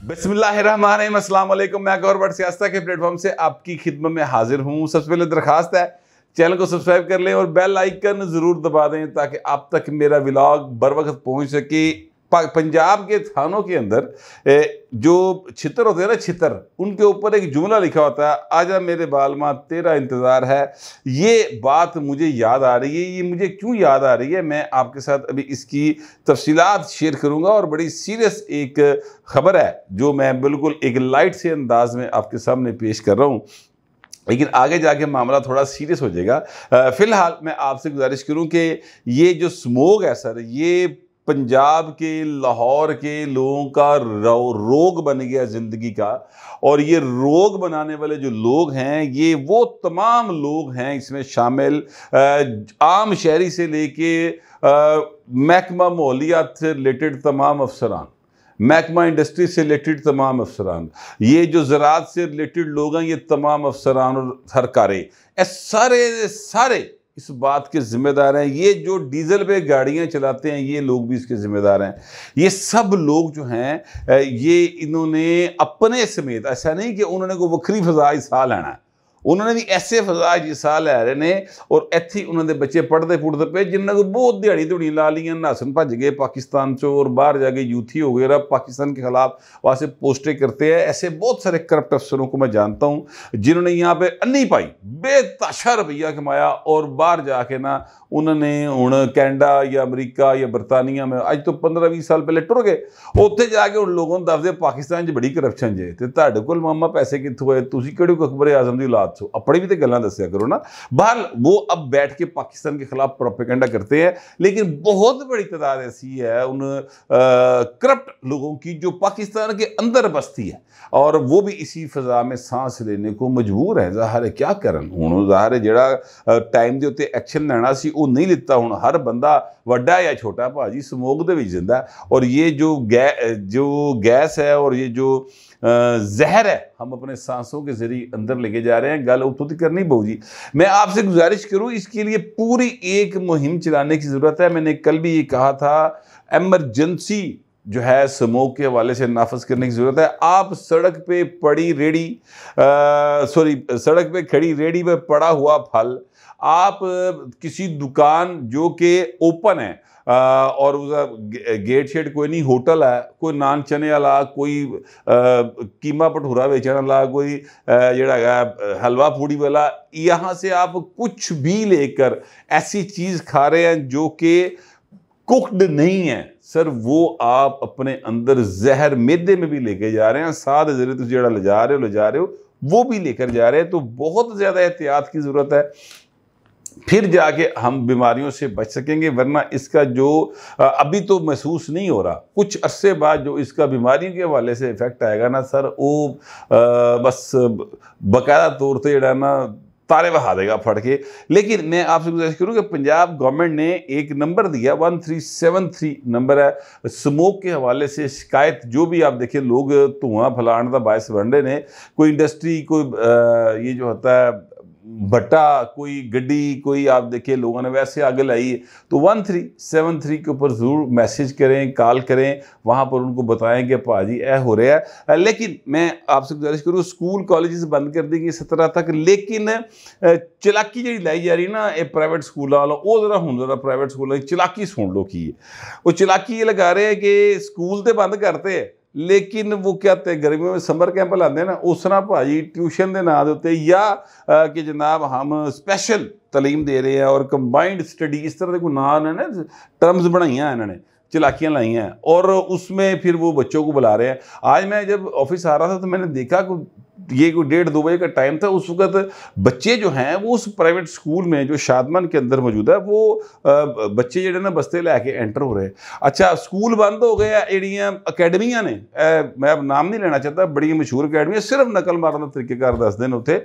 बिस्मिल्लाहिर्रहमानिर्रहीम, अस्सलाम वालेकुम। मैं गौर बट सियासत के प्लेटफॉर्म से आपकी खिदमत में हाजिर हूँ। सबसे पहले दरखास्त है, चैनल को सब्सक्राइब कर लें और बेल आइकन ज़रूर दबा दें ताकि आप तक मेरा व्लॉग बर वक्त पहुँच सके। पंजाब के थानों के अंदर जो छितर होते हैं ना, छितर, उनके ऊपर एक जुमला लिखा होता है, आजा मेरे बालमा तेरा इंतज़ार है। ये बात मुझे याद आ रही है। ये मुझे क्यों याद आ रही है, मैं आपके साथ अभी इसकी तफसीलात शेयर करूंगा। और बड़ी सीरियस एक खबर है जो मैं बिल्कुल एक लाइट से अंदाज में आपके सामने पेश कर रहा हूँ, लेकिन आगे जाके मामला थोड़ा सीरियस हो जाएगा। फ़िलहाल मैं आपसे गुजारिश करूं कि ये जो स्मोक है सर, ये पंजाब के, लाहौर के लोगों का रोग बन गया ज़िंदगी का। और ये रोग बनाने वाले जो लोग हैं, ये वो तमाम लोग हैं इसमें शामिल, आम शहरी से लेके महकमा माहौलियात से रिलेटेड तमाम अफसरान, महकमा इंडस्ट्री से रिलेटेड तमाम अफसरान, ये जो ज़राअत से रिलेटेड लोग हैं, ये तमाम अफसरान और सरकारें, ये सारे इस बात के ज़िम्मेदार हैं। ये जो डीज़ल पे गाड़ियां चलाते हैं, ये लोग भी इसके ज़िम्मेदार हैं। ये सब लोग जो हैं, ये इन्होंने अपने समेत, ऐसा नहीं कि उन्होंने कोई वक्री फ़ज़ा हिस्सा लेना है, उन्होंने भी ऐसे फजा हिस्सा लै रहे ने। और इत्थे उन्होंने बच्चे पढ़ते पुढ़ते पे जिन्होंने को बहुत दिहाड़ी दुड़ी ला ली, नासन भज गए पाकिस्तान चो और बाहर जाके यूथी हो गए और पाकिस्तान के खिलाफ वहाँ से पोस्टें करते हैं। ऐसे बहुत सारे करप्ट अफसरों को मैं जानता हूँ जिन्होंने यहाँ पे अन्नी पाई बेताशा रुपया कमाया और बाहर जाके ना उन्होंने हुण कैनेडा या अमरीका या बरतानिया में अज तो 15-20 साल पहले टुर गए। उत्थे जाके उन लोगों को दसदे पाकिस्तान च बड़ी करप्शन जे, ते तुहाडे कोल मामा पैसे कित्थों आए, तुसीं किहड़े अकबर आज़म दी औलाद छो, अपनी भी तो गल्लां दस्सिया करो ना। बहरहाल वो अब बैठ के पाकिस्तान के खिलाफ प्रोपेगेंडा करते हैं, लेकिन बहुत बड़ी तादाद ऐसी है उन करप्ट लोगों की जो पाकिस्तान के अंदर बसती है और वो भी इसी फिजा में सांस लेने को मजबूर है। ज़ाहिर है क्या करन, हुण ज़ाहिर है जिहड़ा टाइम के उत्ते एक्शन लेना सी वो नहीं लिता। हुण हर बंदा वड्डा या छोटा भाजी स्मोक दे विच जिंदा। और ये जो गैस है और ये जो जहर है, हम अपने सांसों के जरिए अंदर लेके जा रहे हैं। गल उतो तक करनी बहु जी। मैं आपसे गुजारिश करूं, इसके लिए पूरी एक मुहिम चलाने की ज़रूरत है। मैंने कल भी ये कहा था, एमरजेंसी जो है स्मोक के हवाले से नाफज करने की ज़रूरत है। आप सड़क पे पड़ी रेडी, सड़क पे खड़ी रेडी पे पड़ा हुआ फल, आप किसी दुकान जो कि ओपन है और उसका गेट शेट कोई नहीं, होटल है, कोई नान चने वाला, कोई कीमा भटूरा बेचने वाला, कोई जड़ा हलवा पूड़ी वाला, यहाँ से आप कुछ भी लेकर ऐसी चीज़ खा रहे हैं जो कि कुक्ड नहीं है सर, वो आप अपने अंदर जहर मैदे में भी लेके जा रहे हैं, साथ जरिए तुम जो ले जा रहे हो वो भी लेकर जा रहे हैं। तो बहुत ज़्यादा एहतियात की ज़रूरत है, फिर जाके हम बीमारियों से बच सकेंगे। वरना इसका जो अभी तो महसूस नहीं हो रहा, कुछ अरसे बाद जो इसका बीमारियों के हवाले से इफेक्ट आएगा ना सर, वो बस बाकायदा तौर पर जड़ा ना तारे बहा देगा फट के। लेकिन मैं आपसे गुजारिश करूँ कि पंजाब गवर्नमेंट ने एक नंबर दिया, 1373 नंबर है, स्मोक के हवाले से शिकायत जो भी आप देखें, लोग धुआं फैलाने का बायस बन रहे हैं। कोई इंडस्ट्री, कोई ये जो होता है भट्टा, कोई गड्डी, कोई आप देखिए लोगों ने वैसे आगे लाई, तो 1373 के ऊपर ज़रूर मैसेज करें, कॉल करें, वहाँ पर उनको बताएं कि भाजी ए हो रहा है। लेकिन मैं आपसे गुजारिश करूँ, स्कूल कॉलेजेस बंद कर देंगे 17 तक, लेकिन चलाकी जी लाई जा रही है ना ये प्राइवेट स्कूल वालों, वो ज़रा प्राइवेट स्कूलों की चलाकी सुन लो की है। वो चलाकी ये लगा रहे हैं कि स्कूल तो बंद करते हैं, लेकिन वो क्या कहते हैं, गर्मियों में समर कैंप लाते हैं ना, उस तरह भाजी ट्यूशन के नाम देते या कि जनाब हम स्पैशल तालीम दे रहे हैं और कंबाइंड स्टडी, इस तरह के कोई नाम है ना, टर्म्स बनाइया इन्होंने, चलाकियाँ लाई हैं, और उसमें फिर वो बच्चों को बुला रहे हैं। आज मैं जब ऑफिस आ रहा था तो मैंने देखा कि ये कोई 1:30-2 बजे का टाइम था। उस वक्त बच्चे जो हैं वो उस प्राइवेट स्कूल में जो शादमन के अंदर मौजूद है, वो बच्चे जो ना बस्ते लैके एंटर हो रहे हैं। अच्छा, स्कूल बंद हो गए, जड़ियाँ अकैडमियाँ ने, मैं अब नाम नहीं लेना चाहता, बड़ी मशहूर अकैडमियाँ, सिर्फ नकल मारने का तरीक़ेकार दसते हैं उत्थे,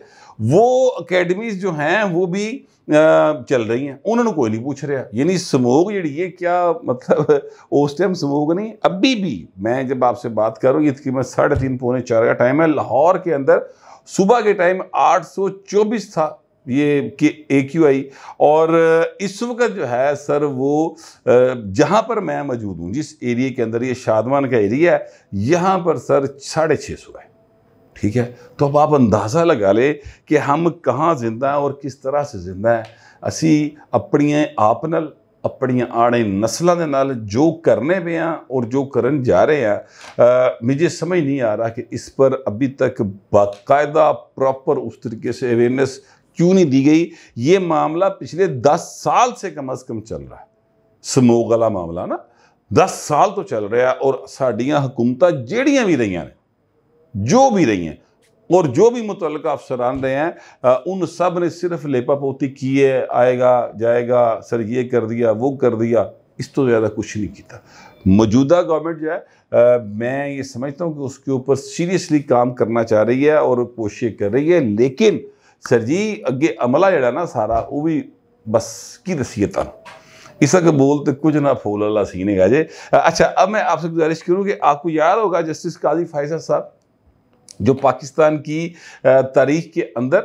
वो अकैडमीज़ जो हैं वो भी चल रही हैं, उन्होंने कोई नहीं पूछ रहा। यानी स्मोक जी है क्या, मतलब उस टाइम स्मोक नहीं, अभी भी मैं जब आपसे बात कर रहा हूँ, ये तकरीबन 3:30-4 का टाइम है, लाहौर के अंदर सुबह के टाइम 824 था ये कि AQI। और इस वक्त जो है सर वो जहाँ पर मैं मौजूद हूँ, जिस एरिया के अंदर, ये शादमान का एरिया है, यहाँ पर सर 650 है। ठीक है, तो अब आप अंदाज़ा लगा ले कि हम कहाँ जिंदा हैं और किस तरह से जिंदा हैं। असी अपनी आप नाल, अपनियां आने नस्लों के नाल जो करने पे हैं और जो करन जा रहे हैं, मुझे समझ नहीं आ रहा कि इस पर अभी तक बाकायदा प्रॉपर उस तरीके से अवेयरनेस क्यों नहीं दी गई। ये मामला पिछले 10 साल से कम चल रहा है, स्मोक वाला मामला ना 10 साल तो चल रहा है। और साड़ियाँ हुकूमत जेड़ियाँ भी रही हैं, जो भी रही हैं और जो भी मुतल्लिका अफसरान रहे हैं, उन सब ने सिर्फ लेपापोती की है, आएगा जाएगा, सर ये कर दिया वो कर दिया, इस तो ज़्यादा कुछ नहीं किया। मौजूदा गवर्नमेंट जो है, मैं ये समझता हूँ कि उसके ऊपर सीरियसली काम करना चाह रही है और कोशिश कर रही है, लेकिन सर जी अगे अमला जड़ा ना सारा वो भी बस की नसीहत इस बोलते कुछ ना फूल वाला सीन है जे। अच्छा, अब मैं आपसे गुजारिश करूँ कि आपको याद होगा जस्टिस काजी फैसल साहब, जो पाकिस्तान की तारीख के अंदर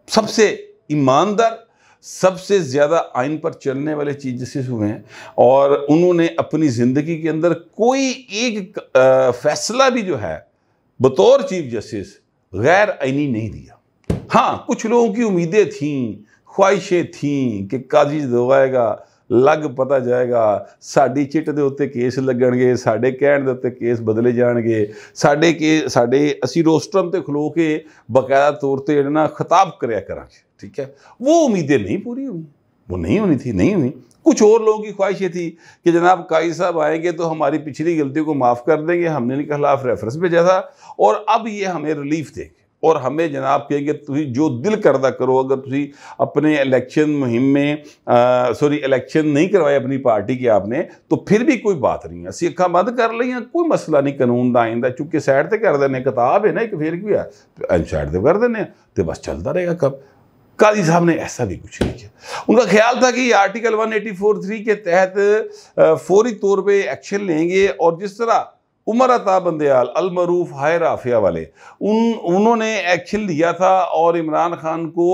सबसे ईमानदार, सबसे ज़्यादा आइन पर चलने वाले चीफ जस्टिस हुए हैं, और उन्होंने अपनी ज़िंदगी के अंदर कोई एक फैसला भी जो है बतौर चीफ जस्टिस गैर आइनी नहीं दिया। हाँ, कुछ लोगों की उम्मीदें थीं, ख्वाहिशें थीं कि काजी दवाएगा, लग पता जाएगा, साड़ी चिट दे उत्ते केस लगणगे, साडे कहण दे उत्ते केस बदले जाणगे, साडे असी रोस्टरम ते खलो के बाकायदा तौर ते ना खिताब करया करांगे। ठीक है, वो उम्मीदें नहीं पूरी हुई, वो नहीं होनी थी, नहीं हुई। कुछ और लोगों की ख्वाहिशें थी कि जनाब काजी साहब आएंगे तो हमारी पिछली गलतियों को माफ़ कर देंगे, हमने इनके खिलाफ रेफरेंस भेजा था और अब ये हमें रिलीफ देंगे और हमें जनाब कहेंगे तुम जो दिल करदा करो। अगर तुम अपने इलेक्शन मुहिम में इलेक्शन नहीं करवाए अपनी पार्टी के आपने, तो फिर भी कोई बात नहीं, असी अखा बंद कर लिया, कोई मसला नहीं कानून का आइंदा, चूंकि साइड पर कर देने, किताब है ना एक, फिर भी है साइड पर कर देने तो बस चलता रहेगा। कब काजी साहब ने ऐसा भी कुछ नहीं किया। उनका ख्याल था कि आर्टिकल 184(3) के तहत फौरी तौर पे एक्शन लेंगे, और जिस तरह उमर अता बंदयाल अलमरूफ हाय राफिया वाले उन्होंने एक्शन लिया था और इमरान खान को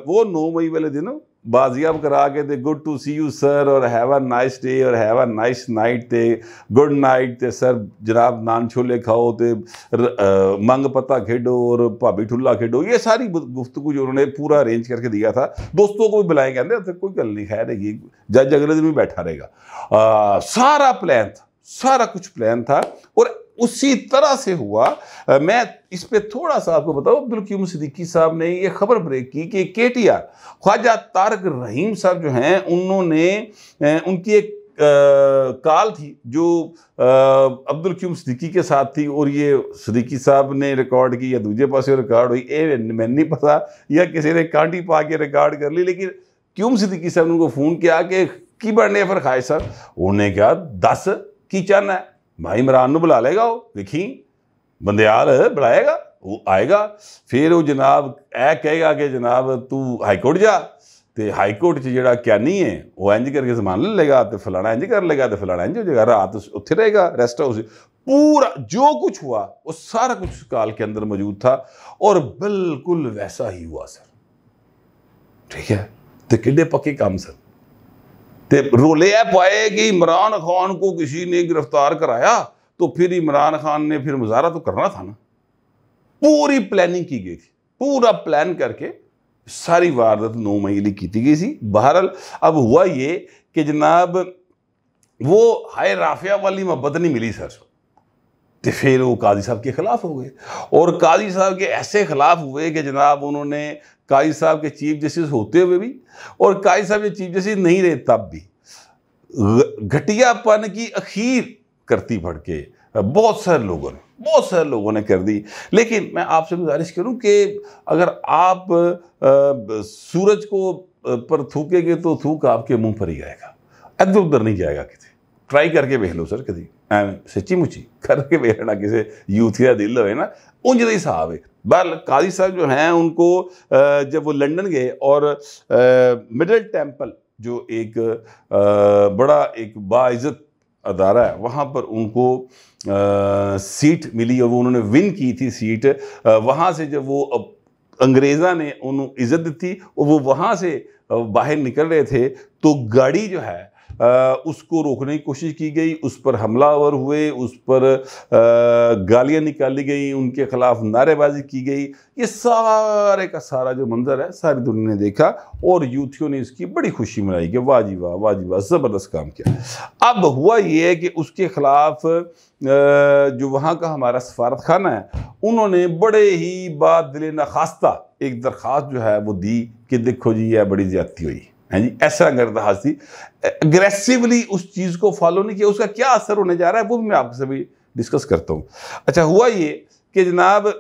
वो 9 मई वाले दिन बाजियाब करा के थे, good to see you sir और हैव अ नाइस डे और हैव अ नाइस नाइट थे, गुड नाइट थे सर, जनाब नान छोले खाओ ते मंग पत्ता खेडो और भाभी ठुल्ला खेडो, ये सारी गुफ्तगू जो उन्होंने पूरा अरेंज करके दिया था। दोस्तों को भी बुलाए, कहते कोई गल नहीं, खैर है, जज अगले दिन भी बैठा रहेगा। सारा प्लान था, सारा कुछ प्लान था और उसी तरह से हुआ। मैं इस पे थोड़ा सा आपको बताऊं, अब्दुल क़य्यूम सिद्दीकी साहब ने ये खबर ब्रेक की कि KTR ख्वाजा तारक रहीम साहब जो हैं, उन्होंने उनकी एक कॉल थी जो अब्दुल क़य्यूम सिद्दीकी के साथ थी, और ये सिद्दीकी साहब ने रिकॉर्ड की या दूजे पास रिकॉर्ड हुई, ये मैं नहीं पता, या किसी ने कांटी पा के रिकॉर्ड कर ली, लेकिन क़य्यूम सिद्दीकी साहब ने उनको फ़ोन किया कि की बनने फिर खाए सर, उन्होंने कहा 10 की चाहना है, भाई इमरान बुला लेगा, वो देखी बंदयाल बुलाएगा, वो आएगा, फिर वो जनाब ए कहेगा कि जनाब तू हाईकोर्ट जा, तो हाईकोर्ट जरा क्या नहीं है वो इंज करके समान ले लेगा, तो फलाना इंज कर लेगा, तो फलाना इंज हो जाएगा, रात उत्थे रहेगा रेस्ट हाउस। पूरा जो कुछ हुआ वो सारा कुछ काल के अंदर मौजूद था और बिल्कुल वैसा ही हुआ सर। ठीक है, तो किड्डे पक्के काम सर, ते रोले पाए कि इमरान खान को किसी ने गिरफ्तार कराया, तो फिर इमरान खान ने फिर मुजाहरा तो करना था ना। पूरी प्लानिंग की गई थी, पूरा प्लान करके सारी वारदात 9 मई ली की गई थी। बहरहाल अब हुआ ये कि जनाब वो हाय राफिया वाली मोहब्बत नहीं मिली सर, तो फिर वो काजी साहब के खिलाफ हो गए, और काजी साहब के ऐसे खिलाफ हुए कि जनाब उन्होंने काजी साहब के चीफ जस्टिस होते हुए भी और काजी साहब के चीफ जस्टिस नहीं रहे तब भी घटियापन की अखीर करती फड़ के बहुत सारे लोगों ने कर दी। लेकिन मैं आपसे गुजारिश करूं कि अगर आप सूरज को पर थूकेंगे तो थूक आपके मुंह पर ही आएगा, इधर उधर नहीं जाएगा। किसी ट्राई करके देख लो सर, कभी सच्ची मुची करके देख लेना, किसी यूथ का दिल हो ना, उंज का हिसाब है। बहरहाल काजी साहब जो हैं उनको जब वो लंदन गए और मिडल टेम्पल जो एक बड़ा एक बाइज़्ज़त अदारा है, वहाँ पर उनको सीट मिली और वो उन्होंने विन की थी सीट। वहाँ से जब वो अंग्रेज़ा ने उन्होंने इज्जत दी थी और वो वहाँ से बाहर निकल रहे थे तो गाड़ी जो है उसको रोकने की कोशिश की गई, उस पर हमलावर हुए, उस पर गालियाँ निकाली गई, उनके खिलाफ नारेबाजी की गई। ये सारे का सारा जो मंजर है सारी दुनिया ने देखा और यूथियों ने इसकी बड़ी खुशी मनाई कि वाह जी वाह, वाह जी वाह, ज़बरदस्त काम किया। अब हुआ ये है कि उसके खिलाफ जो वहाँ का हमारा सफारत खाना है उन्होंने बड़े ही बादिल नखास्ता एक दरख्वास्त जो है वो दी कि देखो जी यह बड़ी ज्यादती हुई है जी, ऐसा अगर दरख्वास्त थी। अग्रेसिवली उस चीज़ को फॉलो नहीं किया, उसका क्या असर होने जा रहा है वो भी मैं आपसे भी डिस्कस करता हूँ। अच्छा, हुआ ये कि जनाब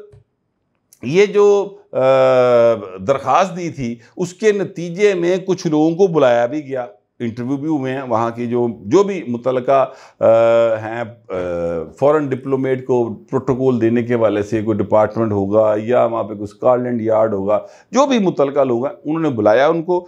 ये जो दरख्वास्त दी थी उसके नतीजे में कुछ लोगों को बुलाया भी गया, इंटरव्यू भी हुए हैं। वहाँ की जो भी मुतलका हैं फॉरेन डिप्लोमेट को प्रोटोकॉल देने के वाले से कोई डिपार्टमेंट होगा या वहाँ पे कोई स्कॉटलैंड यार्ड होगा, जो भी मुतलका लोग हैं उन्होंने बुलाया उनको।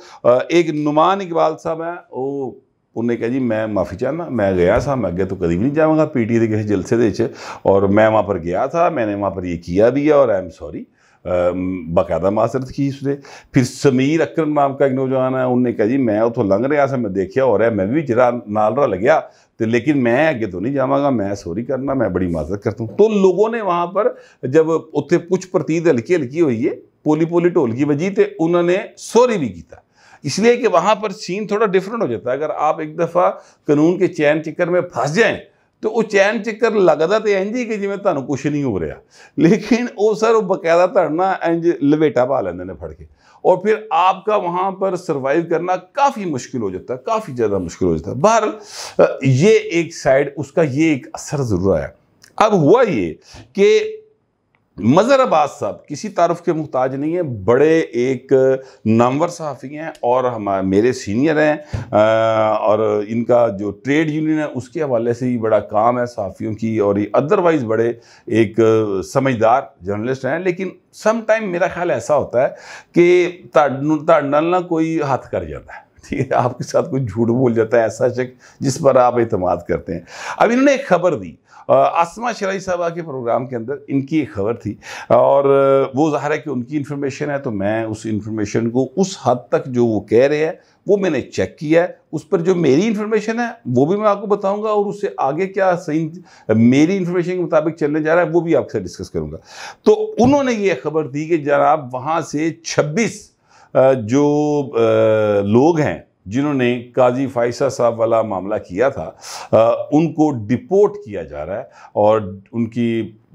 एक नुमान इकबाल साहब हैं, वो उन्हें कहा जी मैं माफ़ी चाहना, मैं गया था, मैं अगे तो कभी भी नहीं जाऊँगा पीटी के किसी जलसे दे और मैं वहाँ पर गया था, मैंने वहाँ पर ये किया भी है और आई एम सॉरी, बाकायदा मासरत की उसने। फिर समीर अकरम नाम का एक नौजवान है, उनने कहा जी मैं उतो लंघ रहा था, मैं देखा हो रहा है, मैं भी जरा नाल रहा लग्या तो, लेकिन मैं अगे तो नहीं जावांगा, मैं सॉरी करना, मैं बड़ी माजरत करता हूँ। तो लोगों ने वहाँ पर जब उत्थे कुछ प्रतीत हल्की हल्की हुई है, पोली पोली ढोलकी बजी तो उन्होंने सॉरी भी किया, इसलिए कि वहाँ पर सीन थोड़ा डिफरेंट हो जाता है। अगर आप एक दफ़ा कानून के चैन चक्कर में फंस जाएं तो वो चैन चक्कर लगता तो इंज ही कि जिमें तुहानू कुछ नहीं हो रहा, लेकिन वो सर वो बकायदा धड़ना इंज लपेटा पा लेंगे ने फड़ के, और फिर आपका वहाँ पर सर्वाइव करना काफ़ी मुश्किल हो जाता है, काफ़ी ज़्यादा मुश्किल हो जाता है। बहर ये एक साइड उसका ये एक असर ज़रूर आया। अब हुआ ये कि मज़हर अब्बास साहब किसी तारुफ के मुहताज नहीं है, बड़े एक नामवर सहाफ़ी हैं और मेरे सीनियर हैं और इनका जो ट्रेड यूनियन है उसके हवाले से ही बड़ा काम है सहाफ़ियों की, और ये अदरवाइज़ बड़े एक समझदार जर्नलिस्ट हैं। लेकिन सम टाइम मेरा ख्याल ऐसा होता है कि ताड़नल ना कोई हाथ कर जाता है, ठीक है, आपके साथ कोई झूठ बोल जाता है, ऐसा शख्स जिस पर आप एतमाद करते हैं। अब इन्होंने एक खबर दी आसमा शराई साहबा के प्रोग्राम के अंदर, इनकी एक खबर थी और वो ज़ाहिर है कि उनकी इन्फॉर्मेशन है, तो मैं उस इन्फॉर्मेशन को उस हद तक जो वो कह रहे हैं वो मैंने चेक किया है, उस पर जो मेरी इन्फॉर्मेशन है वो भी मैं आपको बताऊंगा और उससे आगे क्या सही मेरी इन्फॉर्मेशन के मुताबिक चलने जा रहा है वो भी आपसे डिस्कस करूंगा। तो उन्होंने ये खबर दी कि जनाब वहाँ से 26 जो लोग हैं जिन्होंने काजी फाइसा साहब वाला मामला किया था उनको डिपोर्ट किया जा रहा है और उनकी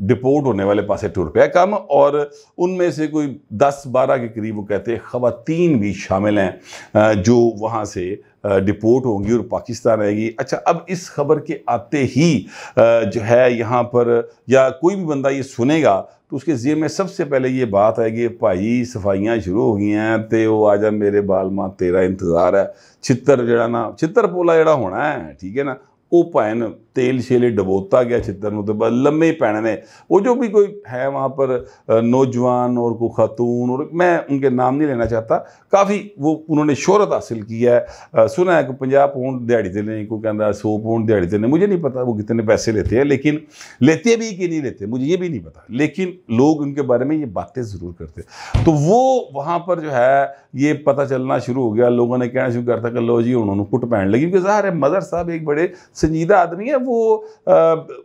डिपोर्ट होने वाले पासे ₹2 कम, और उनमें से कोई 10-12 के करीब वो कहते हैं ख़वातीन भी शामिल हैं जो वहाँ से डिपोर्ट होंगी और पाकिस्तान आएगी। अच्छा, अब इस खबर के आते ही जो है यहाँ पर या कोई भी बंदा ये सुनेगा तो उसके ज़हन में सबसे पहले ये बात आएगी, भाई सफाइयाँ शुरू हो गई हैं तो वो आ जा मेरे बाल मां तेरा इंतज़ार है, छित्तर जड़ा ना छित्तर पोला जड़ा होना है, ठीक है ना, वो भैन तेल शेले डबोता गया छित्तर में तो बस लम्बे ही पैने ने। वो जो भी कोई है वहाँ पर नौजवान और कोई खातून, और मैं उनके नाम नहीं लेना चाहता, काफ़ी वो उन्होंने शोहरत हासिल की है। सुना है कि 50 पाउंड दिहाड़ी देने, कोई कहता है 100 पाउंड दिहाड़ी देने, मुझे नहीं पता वो कितने पैसे लेते हैं, लेकिन लेते भी कि नहीं लेते मुझे ये भी नहीं पता, लेकिन लोग उनके बारे में ये बातें ज़रूर करते। तो वो वहाँ पर जो है ये पता चलना शुरू हो गया, लोगों ने कहना शुरू करता कि लो जी उन्होंने कुट पैन लगी, क्योंकि ज़ाहिर है मदर साहब एक बड़े संजीदा आदमी है, वो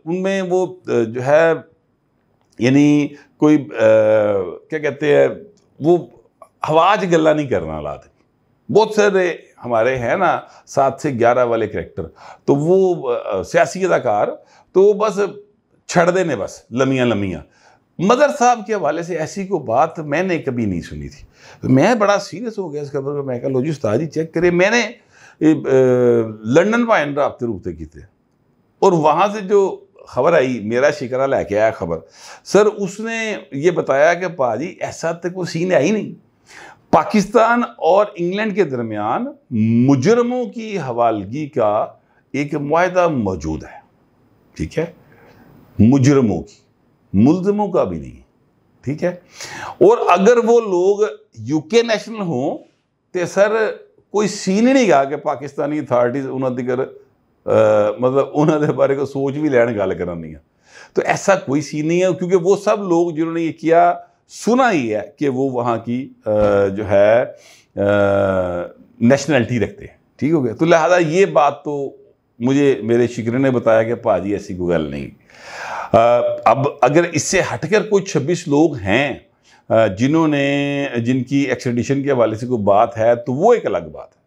उनमें वो जो है यानी कोई क्या कहते हैं वो हवाज गल्ला नहीं करना वाला आदमी। बहुत सारे हमारे हैं ना 7 से 11 वाले करैक्टर, तो वो सियासी अदाकार तो बस छड़ देने बस लमियाँ लमियाँ। मदर साहब के हवाले से ऐसी कोई बात मैंने कभी नहीं सुनी थी, तो मैं बड़ा सीरियस हो गया इस खबर पर। मैं कहा लो जी उस्ताद जी चेक करें। मैंने लंदन वाइन राब्ते रूबते किए और वहाँ से जो खबर आई, मेरा शिकरा लेके आया खबर, सर उसने ये बताया कि पाजी ऐसा तक वो सीन है ही नहीं, पाकिस्तान और इंग्लैंड के दरमियान मुजरमों की हवालगी का एक मुआहदा मौजूद है, ठीक है, मुजरमों की, मुल्ज़िमों का भी नहीं, ठीक है। और अगर वो लोग यूके नेशनल हों तो सर कोई सीन ही नहीं गा कि पाकिस्तानी अथॉरिटीज़ उन्होंने दिगर मतलब उन्होंने बारे को सोच भी लैन गल करनी है। तो ऐसा कोई सीन नहीं है, क्योंकि वो सब लोग जिन्होंने ये किया सुना ही है कि वो वहाँ की जो है नेशनलिटी रखते हैं। ठीक हो गया। तो लिहाजा ये बात तो मुझे मेरे शिकरे ने बताया कि पाजी ऐसी कोई गल नहीं। अब अगर इससे हटकर कोई 26 लोग हैं जिनकी एक्सट्रेडिशन के हवाले से कोई बात है तो वो एक अलग बात है,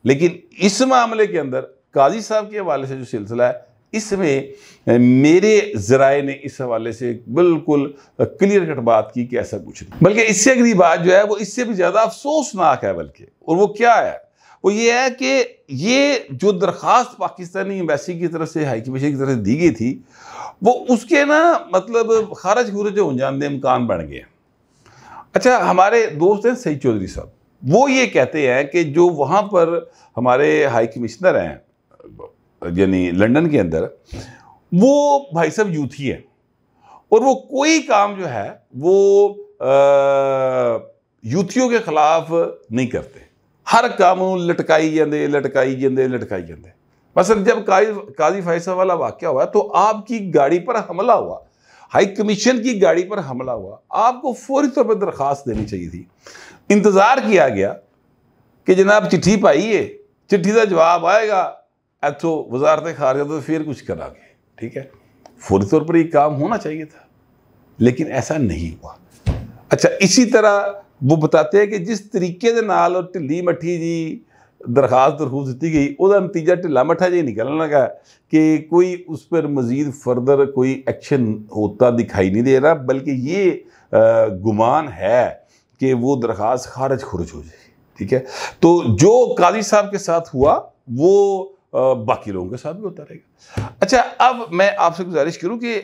लेकिन इस मामले के अंदर काजी साहब के हवाले से जो सिलसिला है, इसमें मेरे ज़राए ने इस हवाले से बिल्कुल क्लियर कट बात की कि ऐसा कुछ नहीं। बल्कि इससे अगली बात जो है वो इससे भी ज़्यादा अफसोसनाक है, बल्कि, और वो क्या है, वो ये है कि ये जो दरख्वास्त पाकिस्तानी एम्बेसी की तरफ से, हाई कमीशन की तरफ से दी गई थी, वो उसके ना मतलब खारज खुरज अंजाम दे इम्कान बन गए। अच्छा, हमारे दोस्त हैं सईद चौधरी साहब, वो ये कहते हैं कि जो वहाँ पर हमारे हाई कमिश्नर हैं यानी लंदन के अंदर, वो भाई साहब यूथी है और वो कोई काम जो है वो यूथियों के खिलाफ नहीं करते। हर काम लटकाई जाते। बस जब काजी फैसल वाला वाक़या हुआ तो आपकी गाड़ी पर हमला हुआ, हाई कमीशन की गाड़ी पर हमला हुआ, आपको फौरी तौर पर दरख्वास्त देनी चाहिए थी। इंतज़ार किया गया कि जनाब चिट्ठी पाई है, चिट्ठी का जवाब आएगा, तो वजारत खारजा तो फिर कुछ करांगे। ठीक है, फौरी तौर पर ये काम होना चाहिए था, लेकिन ऐसा नहीं हुआ। अच्छा, इसी तरह वो बताते हैं कि जिस तरीके के नाल और ढिली मट्ठी जी दरखास्त दी गई, उसका नतीजा ढिला मट्ठा जी निकलने लगा कि कोई उस पर मजीद फर्दर कोई एक्शन होता दिखाई नहीं दे रहा, बल्कि ये गुमान है कि वो दरखास्त खारिज खुरज हो जाएगी। ठीक है, तो जो काजी साहब के साथ हुआ वो बाकी लोगों के साथ भी होता रहेगा। अच्छा, अब मैं आपसे गुजारिश करूं कि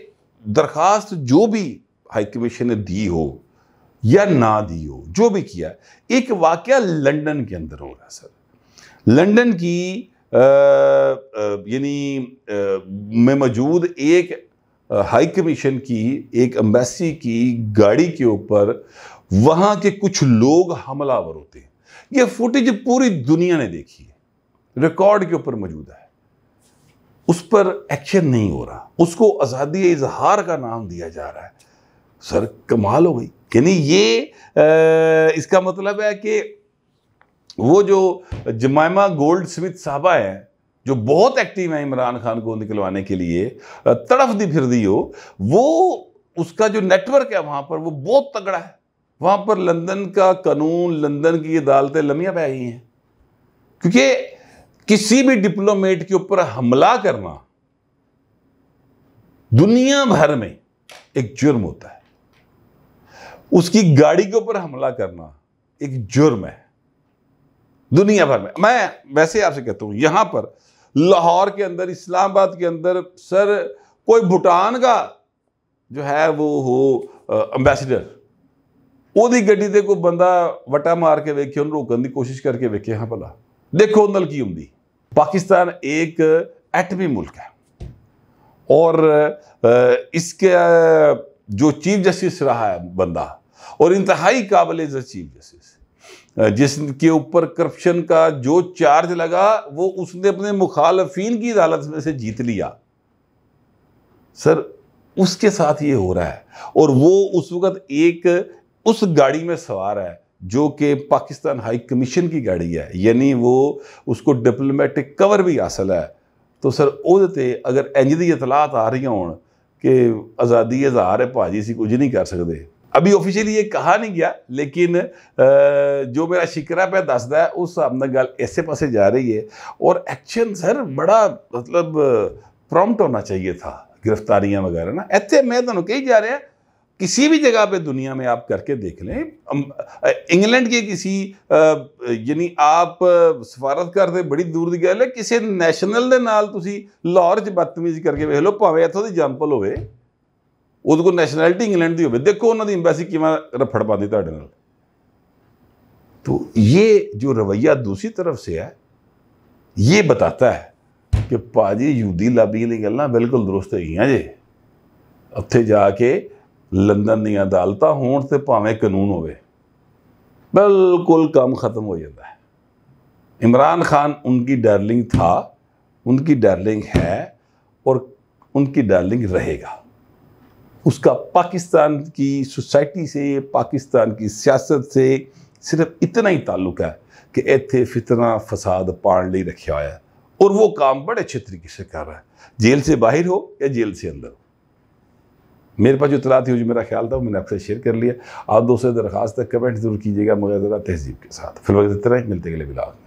दरखास्त जो भी हाई कमीशन ने दी हो या ना दी हो, जो भी किया, एक वाकया लंदन के अंदर हो रहा है सर। लंदन की में मौजूद एक हाई कमीशन की, एक एम्बेसी की गाड़ी के ऊपर वहाँ के कुछ लोग हमलावर होते हैं। ये फुटेज पूरी दुनिया ने देखी है, रिकॉर्ड के ऊपर मौजूद है। उस पर एक्शन नहीं हो रहा, उसको आज़ादी इजहार का नाम दिया जा रहा है। सर कमाल हो गई। यानी ये इसका मतलब है कि वो जो जमाइमा गोल्ड स्मिथ साहबा हैं, जो बहुत एक्टिव हैं इमरान खान को निकलवाने के लिए, तड़फ दी फिर दी हो, वो उसका जो नेटवर्क है वहाँ पर वो बहुत तगड़ा है। वहाँ पर लंदन का कानून, लंदन की अदालतें लम्हियाँ पै गई हैं, क्योंकि किसी भी डिप्लोमेट के ऊपर हमला करना दुनिया भर में एक जुर्म होता है। उसकी गाड़ी के ऊपर हमला करना एक जुर्म है दुनिया भर में। मैं वैसे आपसे कहता हूं, यहां पर लाहौर के अंदर, इस्लामाबाद के अंदर सर, कोई भूटान का जो है वो हो एम्बेसडर, ओदी गड्डी ते कोई बंदा वटा मार के वेखे, उन्हें रोकने की कोशिश करके वेखे, हाँ भला देखो नल की होंगी। पाकिस्तान एक एटमी मुल्क है और इसके जो चीफ जस्टिस रहा है बंदा, और इंतहाई काबिल इज्जत चीफ जस्टिस, जिसके ऊपर करप्शन का जो चार्ज लगा वो उसने अपने मुखालफीन की अदालत में से जीत लिया। सर उसके साथ ये हो रहा है, और वो उस वक्त एक उस गाड़ी में सवार है जो कि पाकिस्तान हाई कमीशन की गाड़ी है, यानी वो उसको डिप्लोमेटिक कवर भी हासिल है। तो सर ਉਹਦੇ अगर इंज दी इतलात आ रही हों कि आज़ादी इजहार है भाजी, असीं कुछ नहीं कर सकते, अभी ऑफिशियली ये कहा नहीं गया, लेकिन जो मेरा शिकरा पे दसदा है उस हिसाब नाल गल इसे पासे जा रही है। और एक्शन सर बड़ा मतलब प्रॉम्प्ट होना चाहिए था, गिरफ्तारियां वगैरह ना। इत्थे मैं तुहानूं कही जा रहा, किसी भी जगह पे दुनिया में आप करके देख लें, इंग्लैंड के किसी यानी आप सफारतकार दे बड़ी दूर की गल है, किसी नैशनल दे नाल तुसी लाहौर च बदतमीजी करके वेख लो, भावें इत्थों दी जंपल होवे, उहदे कोल नैशनैलिटी इंग्लैंड की होवे, देखो उन्हां दी एम्बेसी किवें रफड़ पाती तुहाडे नाल। तो ये जो रवैया दूसरी तरफ से है, ये बताता है कि भाजी यूदी लाबी दी गल्लां बिल्कुल दुरुस्त हैगियां जे। उत्थे जाके लंदन दी अदालतां होण ते भावें कानून होवे, बिल्कुल काम खत्म हो जाता है। इमरान खान उनकी डार्लिंग था, उनकी डार्लिंग है और उनकी डार्लिंग रहेगा। उसका पाकिस्तान की सोसाइटी से, पाकिस्तान की सियासत से सिर्फ इतना ही ताल्लुक है कि इत्थे फितना फसाद पाण ਲਈ रखा होया है और वो काम बड़े अच्छे तरीके से कर रहा है, जेल से बाहर हो या जेल से अंदर हो। मेरे पास जो इतला थी, जो मेरा ख्याल था, वो मैंने आपसे शेयर कर लिया। आप दोस्तों दरखास्त तक कमेंट जरूर कीजिएगा मगर ज़रा तहजीब के साथ। फिलहाल इतना ही, मिलते अगले व्लॉग।